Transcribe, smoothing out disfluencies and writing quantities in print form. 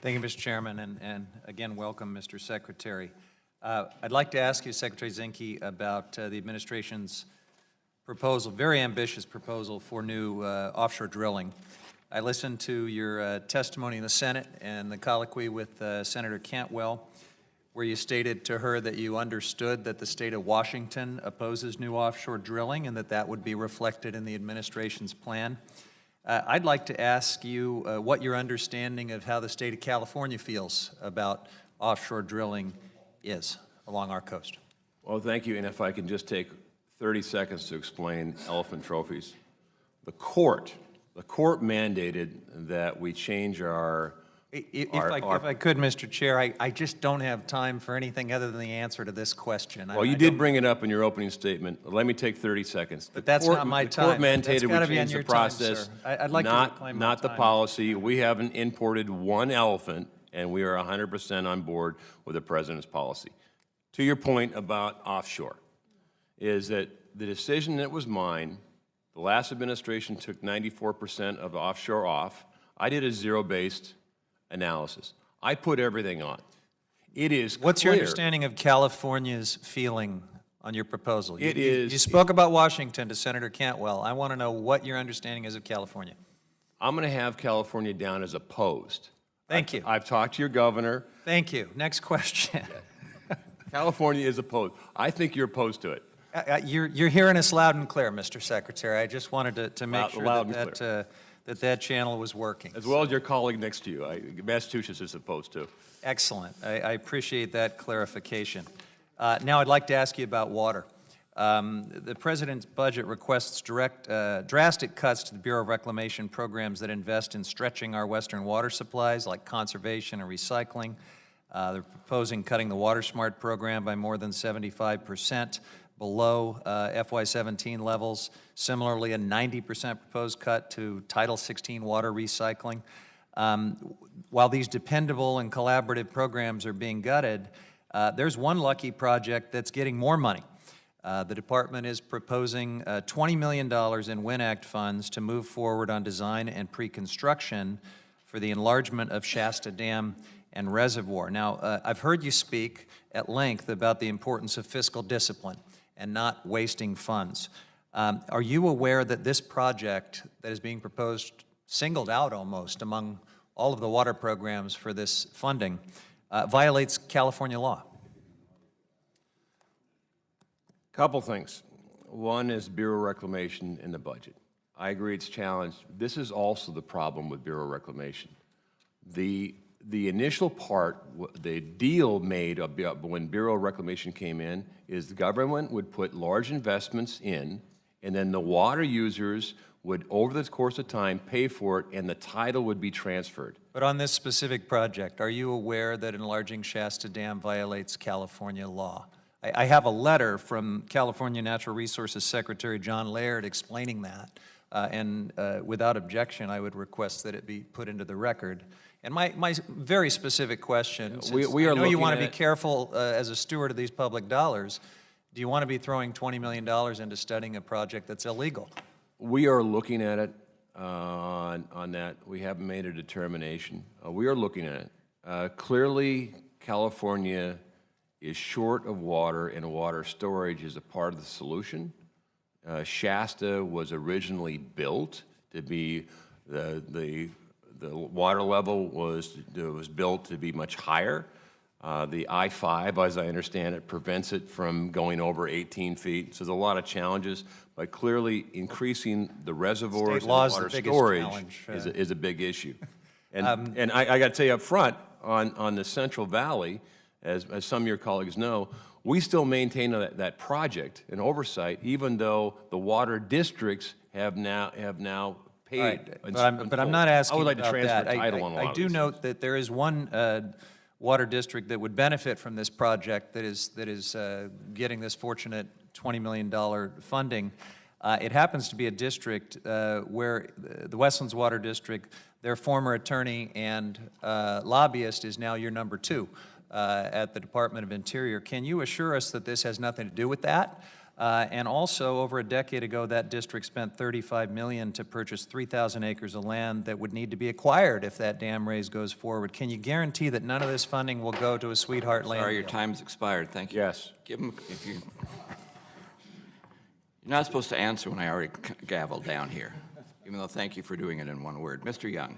Thank you, Mr. Chairman, and again, welcome, Mr. Secretary. I'd like to ask you, Secretary Zinke, about the administration's proposal, very ambitious proposal for new offshore drilling. I listened to your testimony in the Senate and the colloquy with Senator Cantwell, where you stated to her that you understood that the state of Washington opposes new offshore drilling and that that would be reflected in the administration's plan. I'd like to ask you what your understanding of how the state of California feels about offshore drilling is along our coast. Well, thank you, and if I can just take 30 seconds to explain elephant trophies. The court mandated that we change our... If I could, Mr. Chair, I just don't have time for anything other than the answer to this question. Well, you did bring it up in your opening statement. Let me take 30 seconds. But that's not my time. The court mandated we change the process, I'd like to reclaim my not the time. policy. We haven't imported one elephant, and we are 100% on board with the President's policy. To your point about offshore, is that the decision that was mine, the last administration took 94% of offshore off. I did a zero-based analysis. I put everything on. It is What's clear. your understanding of California's feeling on your proposal? You spoke about Washington to Senator Cantwell. I want to know what your understanding is of California. I'm going to have California down as opposed. Thank you. I've talked to your governor. Thank you. Next question. California is opposed. I think you're opposed to it. You're hearing us loud and clear, Mr. Secretary. I just wanted to make sure that channel was working. As well as your colleague next to you. Massachusetts is opposed to. Excellent. I appreciate that clarification. Now I'd like to ask you about water. The President's budget requests drastic cuts to the Bureau of Reclamation programs that invest in stretching our western water supplies, like conservation and recycling. They're proposing cutting the Water Smart program by more than 75% below FY17 levels. Similarly, a 90% proposed cut to Title 16 water recycling. While these dependable and collaborative programs are being gutted, there's one lucky project that's getting more money. The department is proposing $20 million in WIN Act funds to move forward on design and pre-construction for the enlargement of Shasta Dam and Reservoir. Now, I've heard you speak at length about the importance of fiscal discipline and not wasting funds. Are you aware that this project that is being proposed, singled out almost among all of the water programs for this funding, violates California law? Couple things. One is Bureau of Reclamation in the budget. I agree it's challenged. This is also the problem with Bureau of Reclamation. The initial part, the deal made when Bureau of Reclamation came in, is the government would put large investments in, and then the water users would, over the course of time, pay for it, and the title would be transferred. But on this specific project, are you aware that enlarging Shasta Dam violates California law? I have a letter from California Natural Resources Secretary John Laird explaining that, and without objection, I would request that it be put into the record. And my very specific question, since I know you want to be careful as a steward of these public dollars, do you want to be throwing $20 million into studying a project that's illegal? We are looking at it on that. We haven't made a determination. We are looking at it. Clearly, California is short of water, and water storage is a part of the solution. Shasta was originally built to be the water level was built to be much higher. The I-5, as I understand it, prevents it from going over 18 feet. So there's a lot of challenges, but clearly increasing the reservoirs and water storage is a big issue. And I got to tell you up front, on the Central Valley, as some of your colleagues know, we still maintain that project and oversight, even though the water districts have now paid. Right. But I'm not asking I would like to about transfer that. title on a lot I do note that there is one water district that would benefit from this project that is getting this fortunate $20 million funding. It happens to be a district where the Westlands Water District, their former attorney and lobbyist is now your number 2 at the Department of Interior. Can you assure us that this has nothing to do with that? And also, over a decade ago, that district spent $35 million to purchase 3,000 acres of land that would need to be acquired if that dam raise goes forward. Can you guarantee that none of this funding will go to a sweetheart land Sorry, your deal? time's expired. Thank you. Yes. Give him, if you, you're not supposed to answer when I already gavelled down here, even though thank you for doing it in one word. Mr. Young.